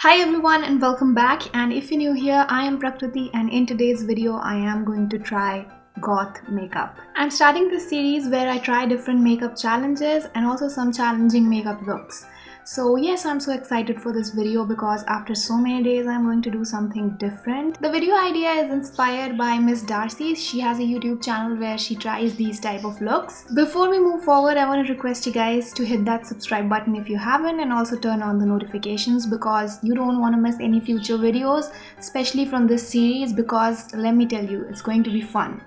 Hi everyone and welcome back, and if you're new here, I am Prakriti and in today's video I am going to try Goth Makeup. I'm starting this series where I try different makeup challenges and also some challenging makeup looks. So yes, I'm so excited for this video because after so many days I'm going to do something different. The video idea is inspired by Miss Darcy. She has a YouTube channel where she tries these type of looks. Before we move forward, I want to request you guys to hit that subscribe button if you haven't, and also turn on the notifications because you don't want to miss any future videos, especially from this series, because let me tell you, it's going to be fun.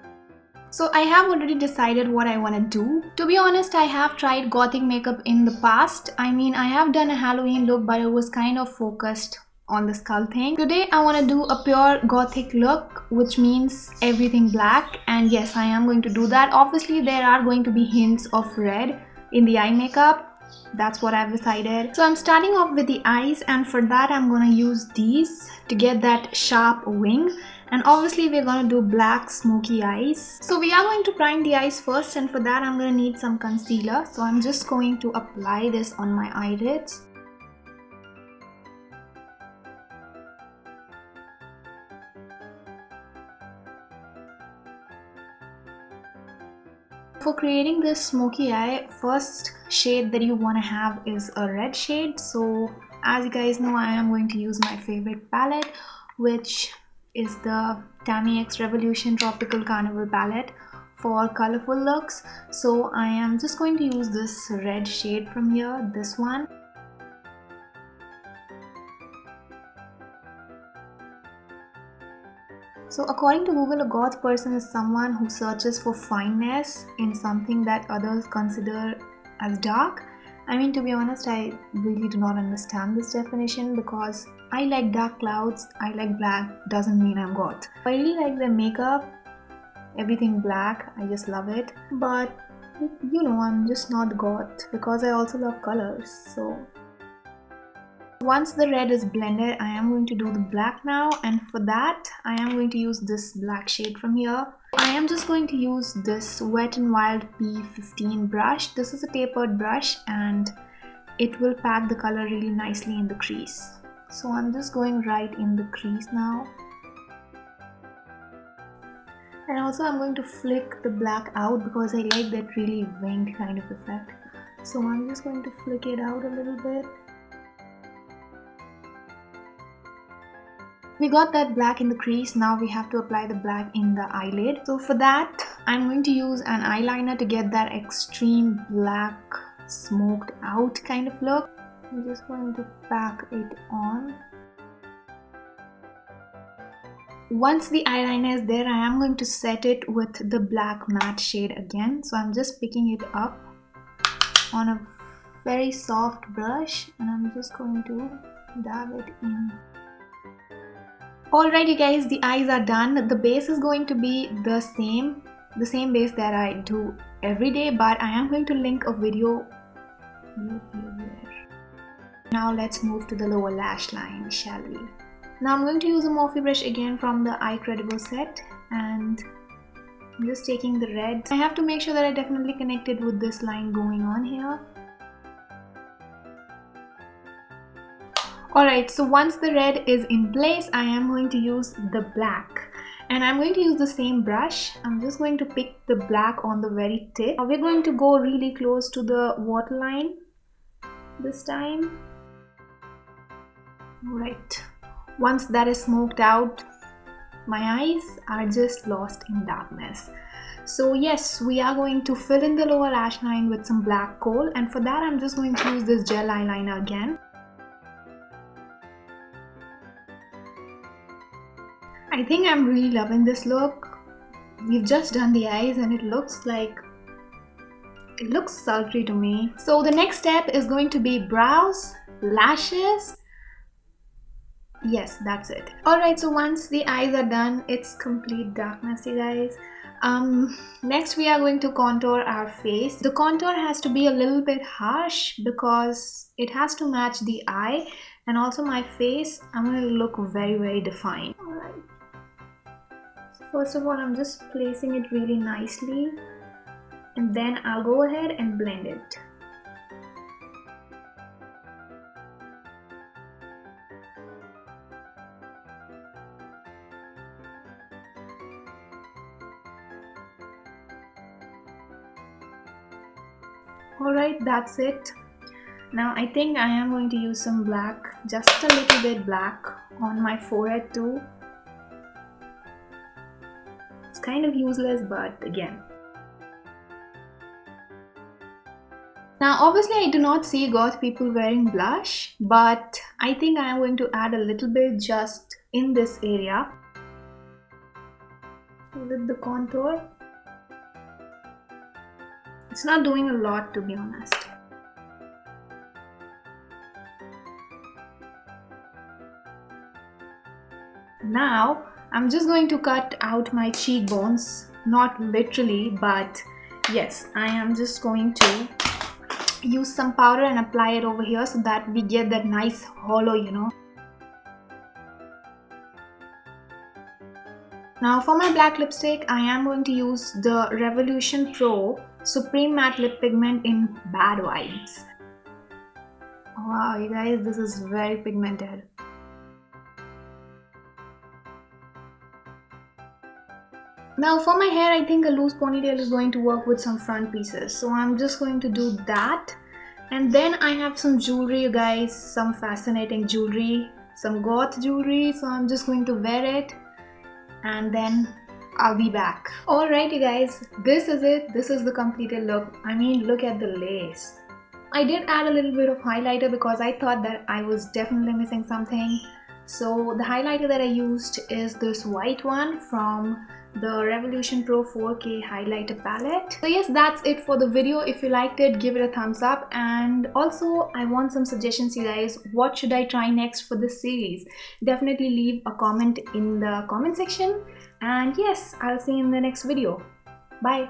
So I have already decided what I want to do. To be honest, I have tried gothic makeup in the past. I have done a Halloween look, but it was kind of focused on the skull thing. Today I want to do a pure gothic look, which means everything black, and yes, I am going to do that. Obviously there are going to be hints of red in the eye makeup. That's what I've decided. So I'm starting off with the eyes, and for that I'm going to use these to get that sharp wing. And obviously we're going to do black smoky eyes. So we are going to prime the eyes first, and for that I'm going to need some concealer. So I'm just going to apply this on my eyelids. For creating this smoky eye, first shade that you want to have is a red shade. So as you guys know, I am going to use my favorite palette, which is the Tammi X Revolution Tropical Carnival palette for colorful looks. So I am just going to use this red shade from here, this one. So according to Google, a goth person is someone who searches for fineness in something that others consider as dark. To be honest, I really do not understand this definition because I like dark clouds, I like black, doesn't mean I'm goth. I really like their makeup, everything black, I just love it. But you know, I'm just not goth because I also love colors. So once the red is blended, I am going to do the black now, and for that I am going to use this black shade from here. I am just going to use this Wet n Wild P15 brush. This is a tapered brush and it will pack the color really nicely in the crease. So I'm just going right in the crease now. And also I'm going to flick the black out because I like that really winged kind of effect. So I'm just going to flick it out a little bit. We got that black in the crease. Now we have to apply the black in the eyelid. So for that, I'm going to use an eyeliner to get that extreme black smoked out kind of look. I'm just going to pack it on. Once the eyeliner is there, I am going to set it with the black matte shade again. So I'm just picking it up on a very soft brush and I'm just going to dab it in. Alright you guys, the eyes are done. The base is going to be the same base that I do every day, but I am going to link a video here. Now let's move to the lower lash line, shall we? Now I'm going to use a Morphe brush again from the Eye Credible set, and I'm just taking the red. I have to make sure that I definitely connect it with this line going on here. Alright, so once the red is in place, I am going to use the black. And I'm going to use the same brush. I'm just going to pick the black on the very tip. Now we're going to go really close to the waterline this time. Alright, once that is smoked out, my eyes are just lost in darkness. So yes, we are going to fill in the lower lash line with some black kohl, and for that I'm just going to use this gel eyeliner again. I think I'm really loving this look. We've just done the eyes and it looks sultry to me. So the next step is going to be brows, lashes. Yes, that's it. Alright, so once the eyes are done, it's complete darkness, you guys. Next we are going to contour our face. The contour has to be a little bit harsh because it has to match the eye, and also my face, I'm going to look very, very defined. Alright. First of all, I'm just placing it really nicely, and then I'll go ahead and blend it. Alright, that's it. Now I think I am going to use some black, just a little bit black on my forehead too. It's kind of useless, but again. Now obviously I do not see goth people wearing blush, but I think I am going to add a little bit just in this area with the contour. It's not doing a lot, to be honest. Now I'm just going to cut out my cheekbones, not literally, but yes, I am just going to use some powder and apply it over here so that we get that nice hollow, you know. Now for my black lipstick, I am going to use the Revolution Pro Supreme Matte Lip Pigment in Bad Vibes. Wow, you guys, this is very pigmented. Now for my hair, I think a loose ponytail is going to work with some front pieces. So I'm just going to do that. And then I have some jewelry, you guys, some fascinating jewelry, some goth jewelry. So I'm just going to wear it and then I'll be back. Alright you guys, this is it. This is the completed look. I mean, look at the lace. I did add a little bit of highlighter because I thought that I was definitely missing something. So the highlighter that I used is this white one from the Revolution Pro 4K highlighter palette. So yes, that's it for the video. If you liked it, give it a thumbs up, and also I want some suggestions, you guys. What should I try next for this series? Definitely leave a comment in the comment section, and yes, I'll see you in the next video. Bye.